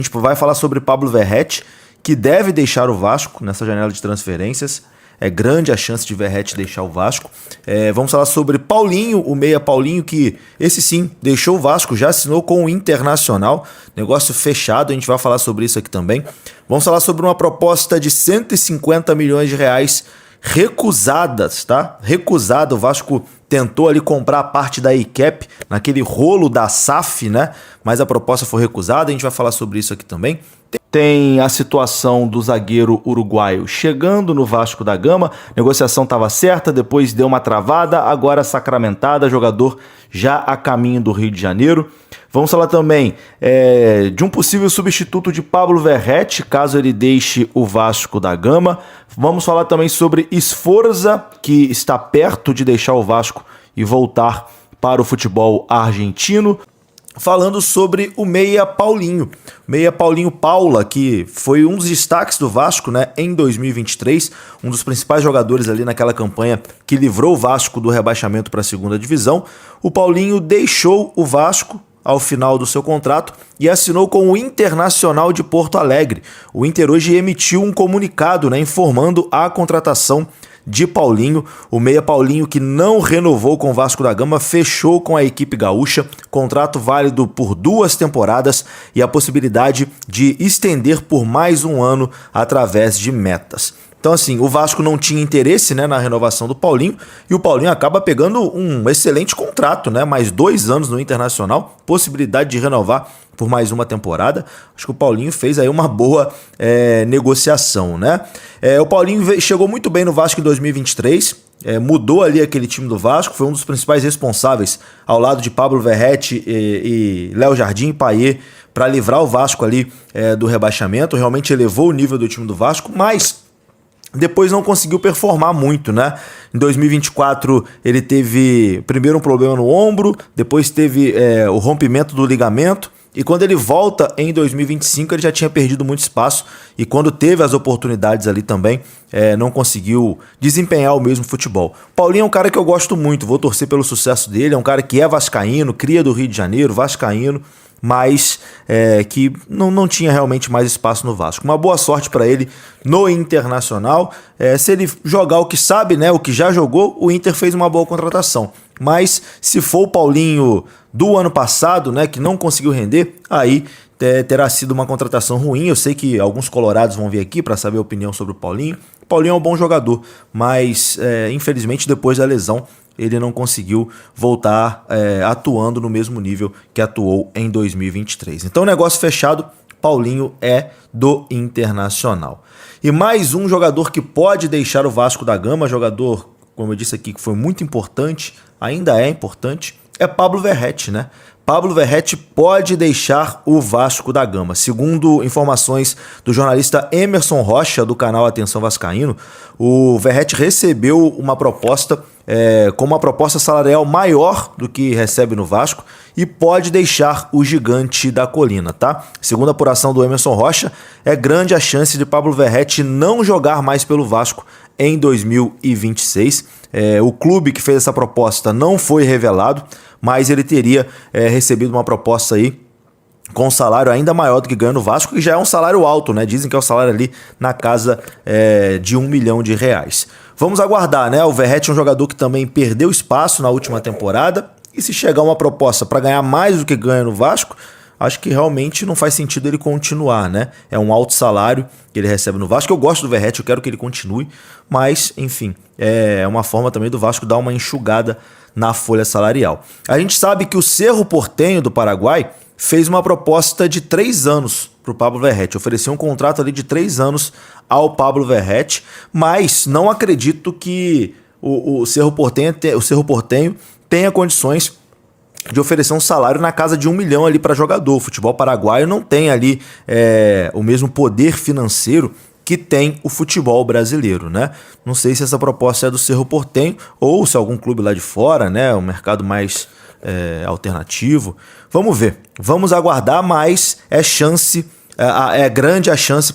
A gente vai falar sobre Pablo Verratti, que deve deixar o Vasco nessa janela de transferências. É grande a chance de Verratti deixar o Vasco. Vamos falar sobre Paulinho, o meia Paulinho, que esse sim deixou o Vasco, já assinou com o Internacional. Negócio fechado, a gente vai falar sobre isso aqui também. Vamos falar sobre uma proposta de 150 milhões de reais recusadas, tá? Recusada, o Vasco tentou ali comprar a parte da ICAP, naquele rolo da SAF, né? Mas a proposta foi recusada, a gente vai falar sobre isso aqui também. Tem a situação do zagueiro uruguaio chegando no Vasco da Gama, negociação estava certa, depois deu uma travada, agora sacramentada, jogador já a caminho do Rio de Janeiro. Vamos falar também de um possível substituto de Pablo Verratti, caso ele deixe o Vasco da Gama. Vamos falar também sobre Sforza, que está perto de deixar o Vasco e voltar para o futebol argentino. Falando sobre o meia Paulinho. Meia Paulinho Paula, que foi um dos destaques do Vasco, né, em 2023, um dos principais jogadores ali naquela campanha que livrou o Vasco do rebaixamento para a segunda divisão. O Paulinho deixou o Vasco ao final do seu contrato e assinou com o Internacional de Porto Alegre. O Inter hoje emitiu um comunicado, né, informando a contratação de Paulinho. O meia Paulinho, que não renovou com o Vasco da Gama, fechou com a equipe gaúcha, contrato válido por 2 temporadas e a possibilidade de estender por mais um ano através de metas. Então assim, o Vasco não tinha interesse, né, na renovação do Paulinho, e o Paulinho acaba pegando um excelente contrato, né, mais 2 anos no Internacional, possibilidade de renovar por mais uma temporada. Acho que o Paulinho fez aí uma boa negociação, né? O Paulinho chegou muito bem no Vasco em 2023, mudou ali aquele time do Vasco, foi um dos principais responsáveis ao lado de Pablo Verratti e Léo Jardim e Payet para livrar o Vasco ali do rebaixamento, realmente elevou o nível do time do Vasco, mas depois não conseguiu performar muito, né? Em 2024 ele teve primeiro um problema no ombro, depois teve o rompimento do ligamento, e quando ele volta em 2025 ele já tinha perdido muito espaço, e quando teve as oportunidades ali também não conseguiu desempenhar o mesmo futebol. Paulinho é um cara que eu gosto muito, vou torcer pelo sucesso dele, é um cara que é vascaíno, cria do Rio de Janeiro, vascaíno, mas que não tinha realmente mais espaço no Vasco. Uma boa sorte para ele no Internacional. Se ele jogar o que sabe, né, o que já jogou, o Inter fez uma boa contratação. Mas se for o Paulinho do ano passado, né, que não conseguiu render, aí terá sido uma contratação ruim. Eu sei que alguns colorados vão vir aqui para saber a opinião sobre o Paulinho. O Paulinho é um bom jogador, mas infelizmente depois da lesão ele não conseguiu voltar atuando no mesmo nível que atuou em 2023. Então, negócio fechado, Paulinho é do Internacional. E mais um jogador que pode deixar o Vasco da Gama, jogador, como eu disse aqui, que foi muito importante, ainda é importante, é Pablo Verratti, né? Pablo Verratti pode deixar o Vasco da Gama. Segundo informações do jornalista Emerson Rocha, do canal Atenção Vascaíno, o Verratti recebeu uma proposta com uma proposta salarial maior do que recebe no Vasco e pode deixar o gigante da colina, tá? Segundo a apuração do Emerson Rocha, é grande a chance de Pablo Verratti não jogar mais pelo Vasco em 2026. O clube que fez essa proposta não foi revelado, mas ele teria recebido uma proposta aí com um salário ainda maior do que ganha no Vasco, que já é um salário alto, né? Dizem que é um salário ali na casa de R$1 milhão. Vamos aguardar, né? O Verratti é um jogador que também perdeu espaço na última temporada, e se chegar uma proposta para ganhar mais do que ganha no Vasco, acho que realmente não faz sentido ele continuar, né? É um alto salário que ele recebe no Vasco. Eu gosto do Verratti, eu quero que ele continue, mas, enfim, é uma forma também do Vasco dar uma enxugada na folha salarial. A gente sabe que o Cerro Porteño do Paraguai fez uma proposta de 3 anos para o Pablo Verratti, ofereceu um contrato ali de 3 anos ao Pablo Verratti, mas não acredito que o Cerro Porteño tenha condições de oferecer um salário na casa de R$1 milhão ali para jogador. O futebol paraguaio não tem ali o mesmo poder financeiro que tem o futebol brasileiro, né? Não sei se essa proposta é do Cerro Porteño ou se é algum clube lá de fora, né? Um mercado mais alternativo. Vamos ver, vamos aguardar, mas é grande a chance,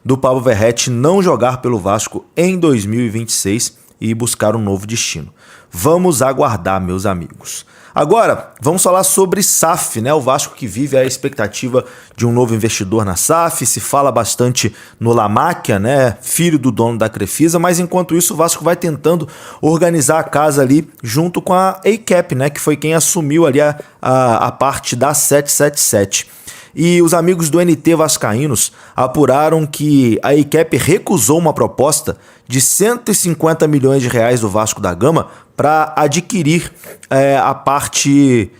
do Pablo Verratti não jogar pelo Vasco em 2026. e buscar um novo destino. Vamos aguardar, meus amigos. Agora, vamos falar sobre SAF, né? O Vasco que vive a expectativa de um novo investidor na SAF. Se fala bastante no Lamáquia, né? Filho do dono da Crefisa, mas enquanto isso o Vasco vai tentando organizar a casa ali junto com a ACAP, né? Que foi quem assumiu ali a parte da 777. E os amigos do NT Vascaínos apuraram que a ACAP recusou uma proposta de 150 milhões de reais do Vasco da Gama para adquirir a parte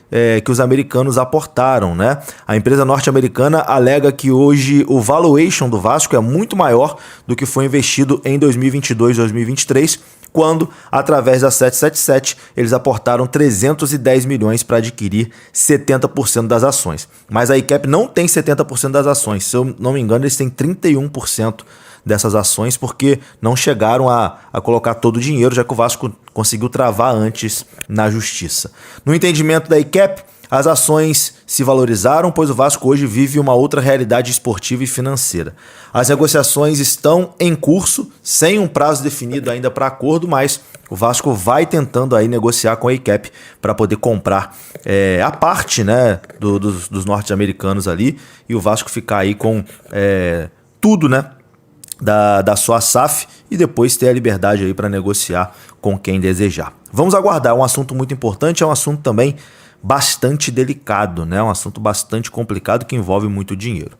que os americanos aportaram, né? A empresa norte-americana alega que hoje o valuation do Vasco é muito maior do que foi investido em 2022 e 2023, quando, através da 777, eles aportaram 310 milhões para adquirir 70% das ações. Mas a ICAP não tem 70% das ações, se eu não me engano, eles têm 31% dessas ações, porque não chegaram a colocar todo o dinheiro, já que o Vasco conseguiu travar antes na justiça. No entendimento da ICAP, as ações se valorizaram, pois o Vasco hoje vive uma outra realidade esportiva e financeira. As negociações estão em curso, sem um prazo definido ainda para acordo, mas o Vasco vai tentando aí negociar com a ICAP para poder comprar a parte, né, dos norte-americanos ali, e o Vasco ficar aí com tudo, né, da sua SAF e depois ter a liberdade aí para negociar com quem desejar. Vamos aguardar, é um assunto muito importante, é um assunto também bastante delicado, né? Um assunto bastante complicado que envolve muito dinheiro.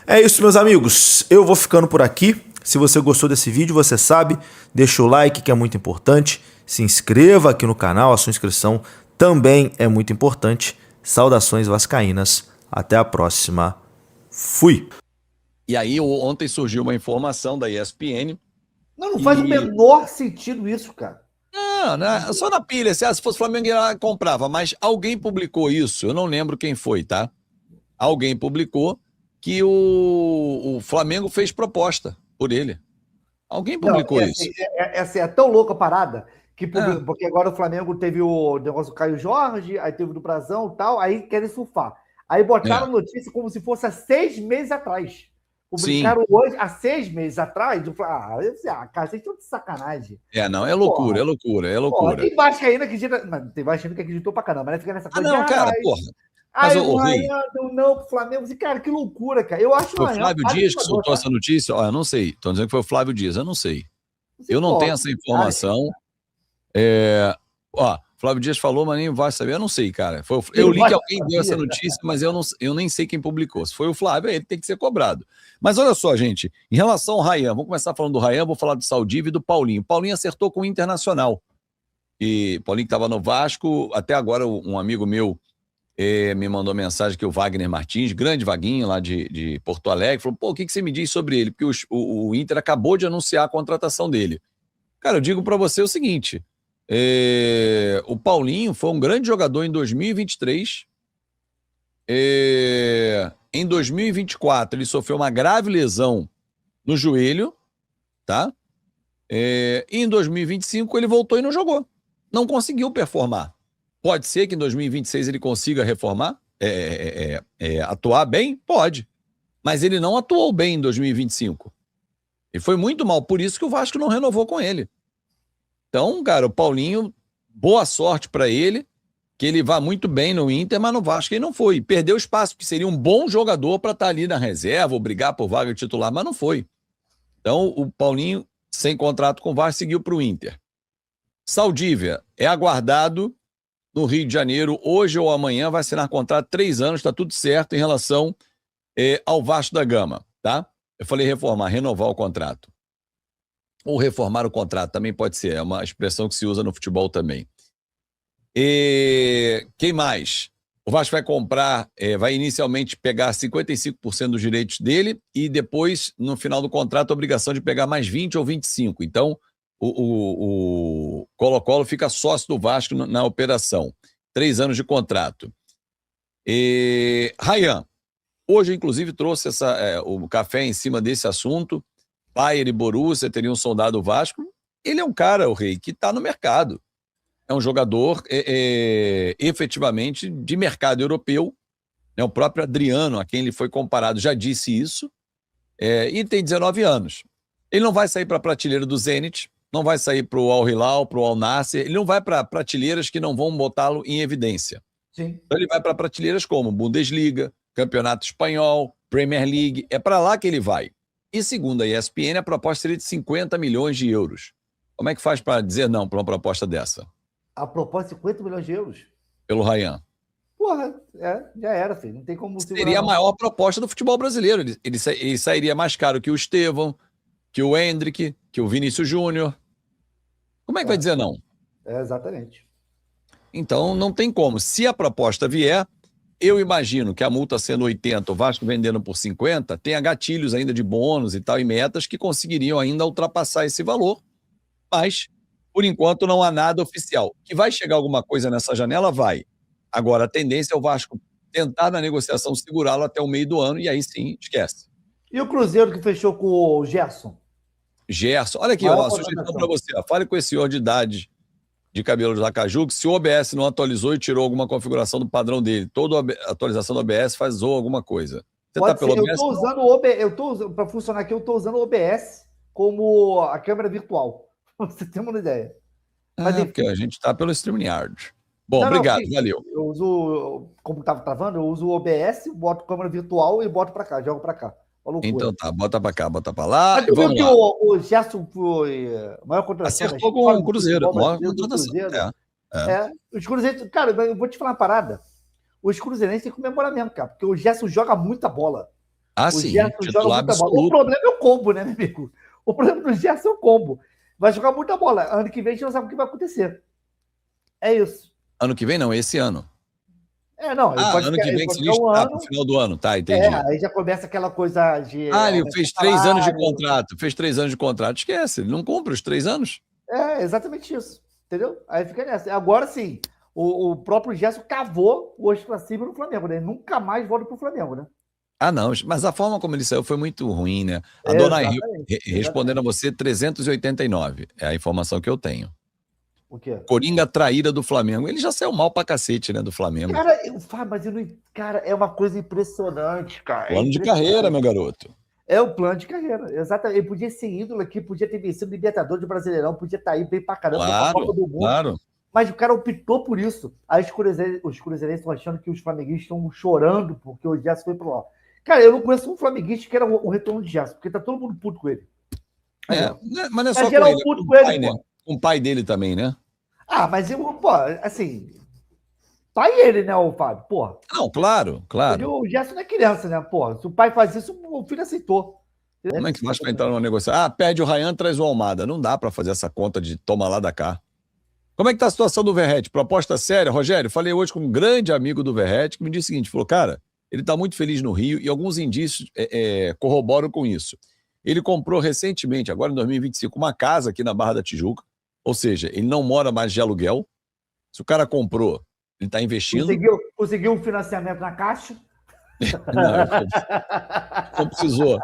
É isso, meus amigos. Eu vou ficando por aqui. Se você gostou desse vídeo, você sabe, deixa o like que é muito importante, se inscreva aqui no canal, a sua inscrição também é muito importante. Saudações vascaínas, até a próxima. Fui! E aí ontem surgiu uma informação da ESPN. Não faz o menor sentido isso, cara. Não, só na pilha, se fosse Flamengo ela comprava, mas alguém publicou isso, eu não lembro quem foi, tá? Alguém publicou que o Flamengo fez proposta por ele. Alguém publicou isso. É tão louca a parada, que porque agora o Flamengo teve o negócio do Caio Jorge, aí teve o do Brazão e tal, aí querem surfar. Aí botaram notícia como se fosse há 6 meses atrás. Publicaram hoje, há 6 meses atrás. Cara, vocês estão de sacanagem. Não, é loucura, é loucura. Tem Vascaína que acredita. Mas tem Vascaína que acreditou pra caramba, né? Fica nessa coisa. Não, cara, porra. Mas o Ryan deu não pro Flamengo. Cara, que loucura, cara. Eu acho que foi o Flávio Dias que soltou essa notícia? Eu não sei. Estão dizendo que foi o Flávio Dias, eu não sei. Eu não tenho essa informação. Flávio Dias falou, mas nem vai saber. Eu não sei, cara. Eu li que alguém deu essa notícia, mas eu nem sei quem publicou. Se foi o Flávio, ele tem que ser cobrado. Mas olha só, gente, em relação ao Ryan, vamos começar falando do Ryan, vou falar do Saldiva e do Paulinho. Paulinho acertou com o Internacional. E Paulinho que estava no Vasco, até agora um amigo meu me mandou mensagem que o Wagner Martins, grande Vaguinho lá de Porto Alegre, falou, o que você me diz sobre ele? Porque o Inter acabou de anunciar a contratação dele. Cara, eu digo para você o seguinte, o Paulinho foi um grande jogador em 2023, em 2024 ele sofreu uma grave lesão no joelho, tá? E em 2025 ele voltou e não jogou, não conseguiu performar. Pode ser que em 2026 ele consiga reformar, atuar bem? Pode, mas ele não atuou bem em 2025, ele foi muito mal, por isso que o Vasco não renovou com ele. Então, cara, o Paulinho, boa sorte para ele, que ele vá muito bem no Inter, mas no Vasco ele não foi. Perdeu espaço, que seria um bom jogador para estar ali na reserva, ou brigar por vaga titular, mas não foi. Então, o Paulinho, sem contrato com o Vasco, seguiu para o Inter. Saldívia é aguardado no Rio de Janeiro, hoje ou amanhã, vai assinar contrato 3 anos, está tudo certo em relação ao Vasco da Gama, tá? Eu falei reformar, renovar o contrato. Ou reformar o contrato, também pode ser, é uma expressão que se usa no futebol também. Quem mais? O Vasco vai comprar, vai inicialmente pegar 55% dos direitos dele e depois, no final do contrato, a obrigação de pegar mais 20 ou 25%. Então, o Colo-Colo fica sócio do Vasco na operação. 3 anos de contrato. Ryan, hoje, inclusive, trouxe o café em cima desse assunto. Bayern e Borussia teriam sondado o Vasco. Ele é um cara, o Rei, que está no mercado. É um jogador efetivamente de mercado europeu. O próprio Adriano, a quem ele foi comparado, já disse isso. E tem 19 anos. Ele não vai sair para a prateleira do Zenit, não vai sair para o Al Hilal, para o Al Nassr, ele não vai para prateleiras que não vão botá-lo em evidência. Sim. Então ele vai para prateleiras como Bundesliga, Campeonato Espanhol, Premier League, é para lá que ele vai. E segundo a ESPN, a proposta seria de 50 milhões de euros. Como é que faz para dizer não para uma proposta dessa? A proposta de 50 milhões de euros? Pelo Ryan. Porra, já era, filho. Não tem como segurar. Seria a maior proposta do futebol brasileiro. Ele sairia mais caro que o Estevão, que o Endrick, que o Vinícius Júnior. Como é que vai dizer não? Exatamente. Então não tem como. Se a proposta vier, eu imagino que a multa sendo 80, o Vasco vendendo por 50, tenha gatilhos ainda de bônus e tal, e metas que conseguiriam ainda ultrapassar esse valor. Mas, por enquanto, não há nada oficial. Que vai chegar alguma coisa nessa janela? Vai. Agora, a tendência é o Vasco tentar na negociação segurá-lo até o meio do ano, e aí sim, esquece. E o Cruzeiro que fechou com o Gerson? Gerson, olha aqui, ó, sugestão para você. Ó, fale com esse senhor de idade de cabelo de Lacaju, que se o OBS não atualizou e tirou alguma configuração do padrão dele, toda atualização do OBS faz ou alguma coisa. Você Pode tá pelo ser, OBS? eu estou usando o OBS, para funcionar aqui, eu estou usando o OBS como a câmera virtual. Pra você ter uma ideia. Mas, Porque a gente está pelo StreamYard. Bom, não, obrigado, sim, valeu. Eu uso, como estava travando, eu uso o OBS, boto câmera virtual e boto para cá, jogo para cá. Então tá, bota para cá, bota para lá. Mas E vamos que lá. o Gerson foi a maior contratação. Acertou com o Cruzeiro. Maior contratação. Os Cruzeirenses, cara, eu vou te falar uma parada. Os Cruzeirenses têm que comemorar mesmo, cara, porque o Gerson joga muita bola. Ah, o sim, Gerson joga muita absoluto. bola. O problema é o combo, né, meu amigo? O problema do Gerson é o combo. Vai jogar muita bola. Ano que vem a gente não sabe o que vai acontecer. É isso. Ano que vem não, esse ano. Não. Ano que vem que se diz pro final do ano, tá, entendi. Aí já começa aquela coisa de... Ele fez 3 anos de contrato, esquece, ele não cumpre os 3 anos. É, exatamente isso, entendeu? Aí fica nessa. Agora sim, o próprio Gerson cavou o osso pra cima no Flamengo, né? Ele nunca mais volta pro Flamengo, né? Não, mas a forma como ele saiu foi muito ruim, né? A dona Rio, respondendo a você, 389, é a informação que eu tenho. O quê? Coringa traíra do Flamengo. Ele já saiu mal pra cacete, né, do Flamengo. Cara, é uma coisa impressionante, cara. Plano de carreira, meu garoto. É o plano de carreira, exatamente. Ele podia ser ídolo aqui, podia ter vencido o Libertador de Brasileirão, podia estar aí bem pra caramba, pra Copa do Mundo. Claro. Mas o cara optou por isso. Aí os cruzeirenses estão achando que os flamenguistas estão chorando porque o Gerson foi pro lá. Cara, eu não conheço um flamenguista que era o retorno de Gerson, porque tá todo mundo puto com ele. Mas não é só com ele, puto com ele, né? Com o pai dele também, né? Mas assim, pai ele, né, o Fábio? Porra. Não, claro. O Gerson não é criança, né, porra? Se o pai faz isso, o filho aceitou. Como é que faz pra entrar numa negociação? Pede o Ryan, traz o Almada. Não dá pra fazer essa conta de toma lá da cá. Como é que tá a situação do Verratti? Proposta séria? Rogério, falei hoje com um grande amigo do Verratti que me disse o seguinte, falou, cara, ele tá muito feliz no Rio e alguns indícios corroboram com isso. Ele comprou recentemente, agora em 2025, uma casa aqui na Barra da Tijuca, ou seja, ele não mora mais de aluguel. Se o cara comprou, ele está investindo. Conseguiu um financiamento na Caixa? Não precisou.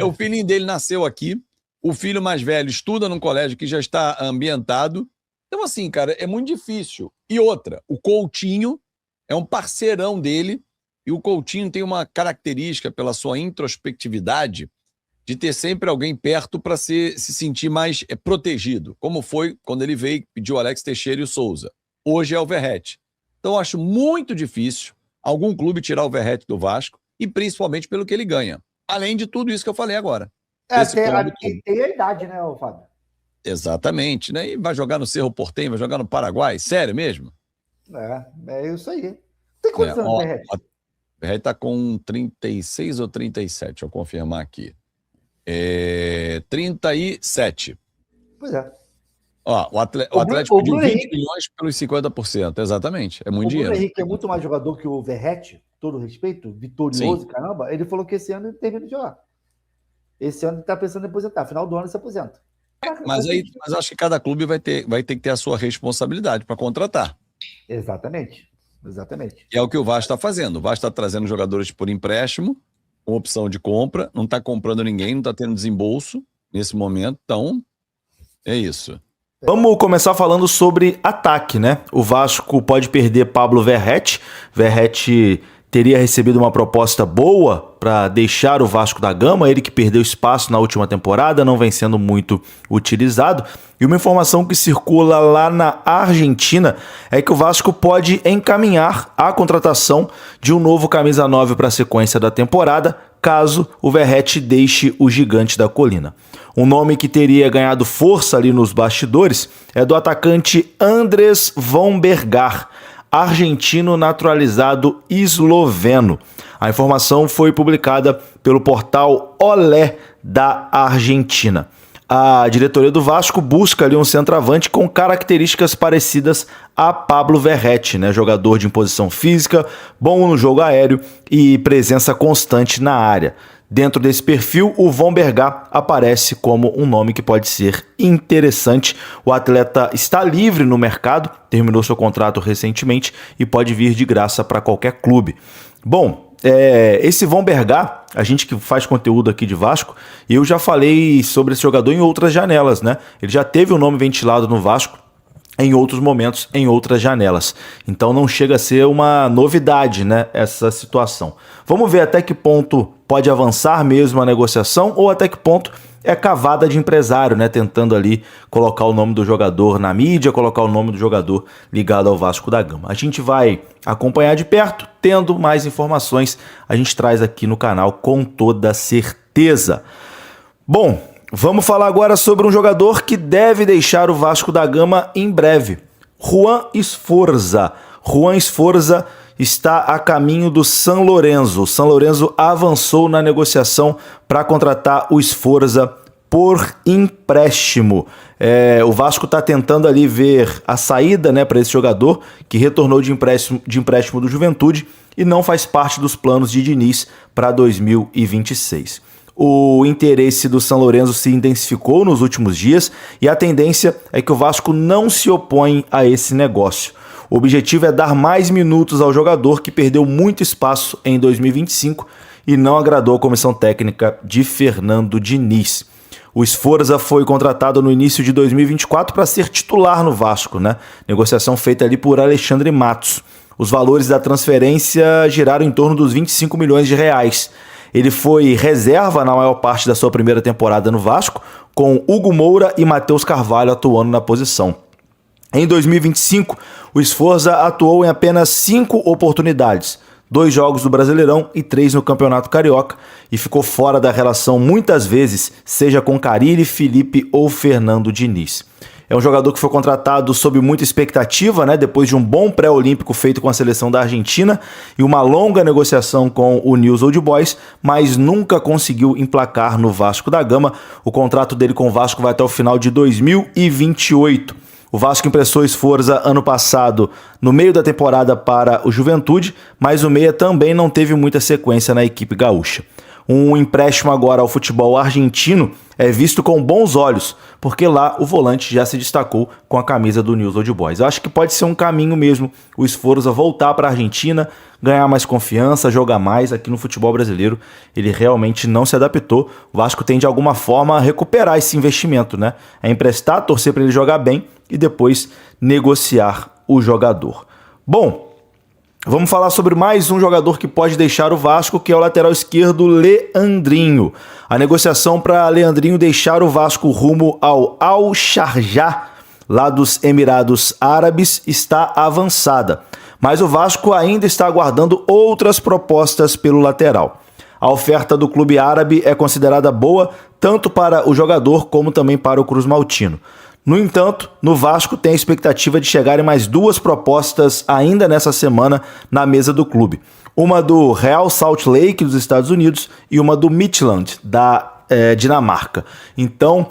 O filhinho dele nasceu aqui. O filho mais velho estuda num colégio que já está ambientado. Então, assim, cara, é muito difícil. E outra, o Coutinho é um parceirão dele e o Coutinho tem uma característica pela sua introspectividade de ter sempre alguém perto para se sentir mais protegido, como foi quando ele veio e pediu o Alex Teixeira e o Souza. Hoje é o Verratti. Então, eu acho muito difícil algum clube tirar o Verratti do Vasco, e principalmente pelo que ele ganha. Além de tudo isso que eu falei agora. Tem a idade, né, Fábio? Exatamente, né? E vai jogar no Cerro Porteño, vai jogar no Paraguai? Sério mesmo? É isso aí. Tem quantos anos o Verratti? O Verratti tá com 36 ou 37, deixa eu confirmar aqui. 37. Pois é. O Atlético pediu 20 milhões pelos 50%, exatamente. É muito dinheiro. O Bruno Henrique é muito mais jogador que o Verratti, todo respeito, vitorioso, caramba. Ele falou que esse ano ele termina de jogar. Esse ano ele está pensando em aposentar. Final do ano ele se aposenta. Mas acho que cada clube vai ter que ter a sua responsabilidade para contratar. Exatamente. E é o que o Vasco está fazendo. O Vasco está trazendo jogadores por empréstimo, com opção de compra, não está comprando ninguém, não está tendo desembolso nesse momento. Então, é isso. Vamos começar falando sobre ataque, né? O Vasco pode perder Pablo Verratti. Verratti teria recebido uma proposta boa para deixar o Vasco da Gama, ele que perdeu espaço na última temporada, não vem sendo muito utilizado. E uma informação que circula lá na Argentina é que o Vasco pode encaminhar a contratação de um novo camisa 9 para a sequência da temporada, caso o Verratti deixe o Gigante da Colina. Um nome que teria ganhado força ali nos bastidores é do atacante Andrés Vombergar, argentino naturalizado esloveno. A informação foi publicada pelo portal Olé da Argentina. A diretoria do Vasco busca ali um centroavante com características parecidas a Pablo Verratti, né? Jogador de imposição física, bom no jogo aéreo e presença constante na área. Dentro desse perfil, o Vombergar aparece como um nome que pode ser interessante. O atleta está livre no mercado, terminou seu contrato recentemente e pode vir de graça para qualquer clube. Bom, esse Vombergar, a gente que faz conteúdo aqui de Vasco, eu já falei sobre esse jogador em outras janelas, né? Ele já teve o nome ventilado no Vasco em outros momentos, em outras janelas. Então não chega a ser uma novidade, né, essa situação. Vamos ver até que ponto pode avançar mesmo a negociação ou até que ponto é cavada de empresário, né, tentando ali colocar o nome do jogador na mídia, colocar o nome do jogador ligado ao Vasco da Gama. A gente vai acompanhar de perto, tendo mais informações, a gente traz aqui no canal com toda certeza. Bom, vamos falar agora sobre um jogador que deve deixar o Vasco da Gama em breve. Juan Sforza. Juan Sforza está a caminho do San Lorenzo. O San Lorenzo avançou na negociação para contratar o Sforza por empréstimo. O Vasco está tentando ali ver a saída, né, para esse jogador que retornou de empréstimo do Juventude e não faz parte dos planos de Diniz para 2026. O interesse do San Lorenzo se intensificou nos últimos dias e a tendência é que o Vasco não se opõe a esse negócio. O objetivo é dar mais minutos ao jogador que perdeu muito espaço em 2025 e não agradou a comissão técnica de Fernando Diniz. O Sforza foi contratado no início de 2024 para ser titular no Vasco, né? Negociação feita ali por Alexandre Matos. Os valores da transferência giraram em torno dos 25 milhões de reais. Ele foi reserva na maior parte da sua primeira temporada no Vasco, com Hugo Moura e Matheus Carvalho atuando na posição. Em 2025, o Sforza atuou em apenas 5 oportunidades, 2 jogos do Brasileirão e 3 no Campeonato Carioca, e ficou fora da relação muitas vezes, seja com Carille, Felipe ou Fernando Diniz. É um jogador que foi contratado sob muita expectativa, né, depois de um bom pré-olímpico feito com a seleção da Argentina e uma longa negociação com o Newell's Old Boys, mas nunca conseguiu emplacar no Vasco da Gama. O contrato dele com o Vasco vai até o final de 2028. O Vasco emprestou Sforza ano passado no meio da temporada para o Juventude, mas o meia também não teve muita sequência na equipe gaúcha. Um empréstimo agora ao futebol argentino é visto com bons olhos, porque lá o volante já se destacou com a camisa do Newell's Old Boys. Eu acho que pode ser um caminho mesmo o Sforza voltar para a Argentina, ganhar mais confiança, jogar mais aqui no futebol brasileiro. Ele realmente não se adaptou. O Vasco tem de alguma forma recuperar esse investimento, né? É emprestar, torcer para ele jogar bem e depois negociar o jogador. Bom, vamos falar sobre mais um jogador que pode deixar o Vasco, que é o lateral esquerdo Leandrinho. A negociação para Leandrinho deixar o Vasco rumo ao Al-Sharjah, lá dos Emirados Árabes, está avançada. Mas o Vasco ainda está aguardando outras propostas pelo lateral. A oferta do clube árabe é considerada boa tanto para o jogador como também para o Cruz-Maltino. No entanto, no Vasco tem a expectativa de chegarem mais 2 propostas ainda nessa semana na mesa do clube. Uma do Real Salt Lake dos Estados Unidos e uma do Midtjylland da Dinamarca. Então,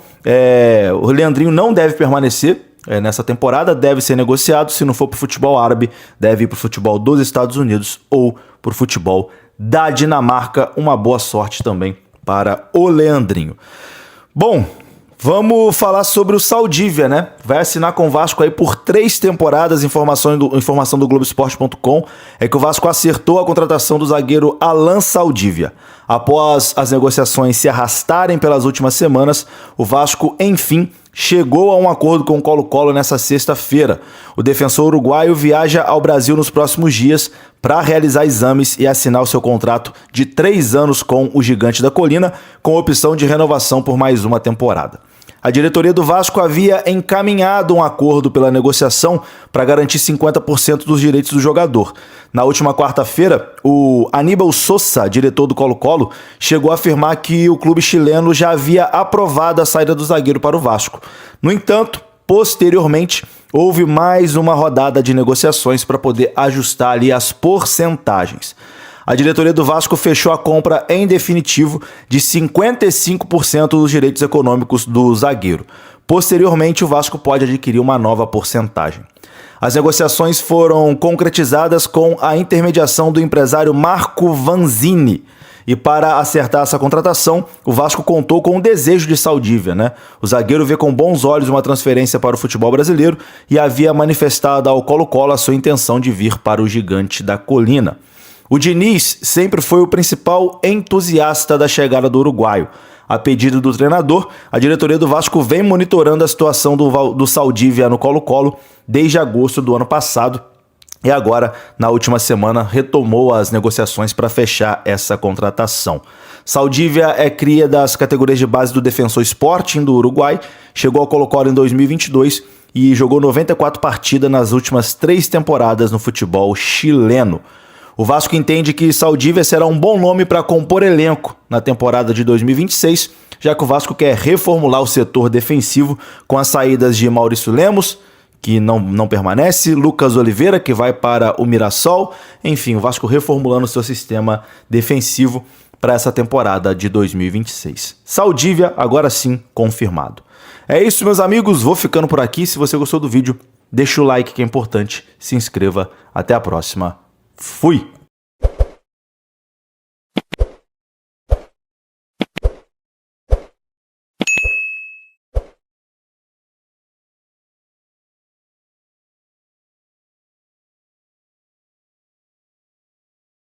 o Leandrinho não deve permanecer nessa temporada, deve ser negociado. Se não for para o futebol árabe, deve ir para o futebol dos Estados Unidos ou para o futebol da Dinamarca. Uma boa sorte também para o Leandrinho. Bom, vamos falar sobre o Saldívia, né? Vai assinar com o Vasco aí por 3 temporadas. Informação do Globoesporte.com é que o Vasco acertou a contratação do zagueiro Alan Saldívia. Após as negociações se arrastarem pelas últimas semanas, o Vasco, enfim, chegou a um acordo com o Colo-Colo nessa sexta-feira. O defensor uruguaio viaja ao Brasil nos próximos dias para realizar exames e assinar o seu contrato de 3 anos com o Gigante da Colina, com opção de renovação por mais uma temporada. A diretoria do Vasco havia encaminhado um acordo pela negociação para garantir 50% dos direitos do jogador. Na última quarta-feira, o Aníbal Sousa, diretor do Colo-Colo, chegou a afirmar que o clube chileno já havia aprovado a saída do zagueiro para o Vasco. No entanto, posteriormente, houve mais uma rodada de negociações para poder ajustar ali as porcentagens. A diretoria do Vasco fechou a compra em definitivo de 55% dos direitos econômicos do zagueiro. Posteriormente, o Vasco pode adquirir uma nova porcentagem. As negociações foram concretizadas com a intermediação do empresário Marco Vanzini. E para acertar essa contratação, o Vasco contou com o desejo de Saldívia, né? O zagueiro vê com bons olhos uma transferência para o futebol brasileiro e havia manifestado ao Colo-Colo a sua intenção de vir para o Gigante da Colina. O Diniz sempre foi o principal entusiasta da chegada do uruguaio. A pedido do treinador, a diretoria do Vasco vem monitorando a situação do Saldívia no Colo-Colo desde agosto do ano passado e agora, na última semana, retomou as negociações para fechar essa contratação. Saldívia é cria das categorias de base do Defensor Sporting do Uruguai, chegou ao Colo-Colo em 2022 e jogou 94 partidas nas últimas 3 temporadas no futebol chileno. O Vasco entende que Saldívia será um bom nome para compor elenco na temporada de 2026, já que o Vasco quer reformular o setor defensivo com as saídas de Maurício Lemos, que não permanece, Lucas Oliveira, que vai para o Mirassol. Enfim, o Vasco reformulando seu sistema defensivo para essa temporada de 2026. Saldívia, agora sim, confirmado. É isso, meus amigos. Vou ficando por aqui. Se você gostou do vídeo, deixa o like que é importante. Se inscreva. Até a próxima. Fui!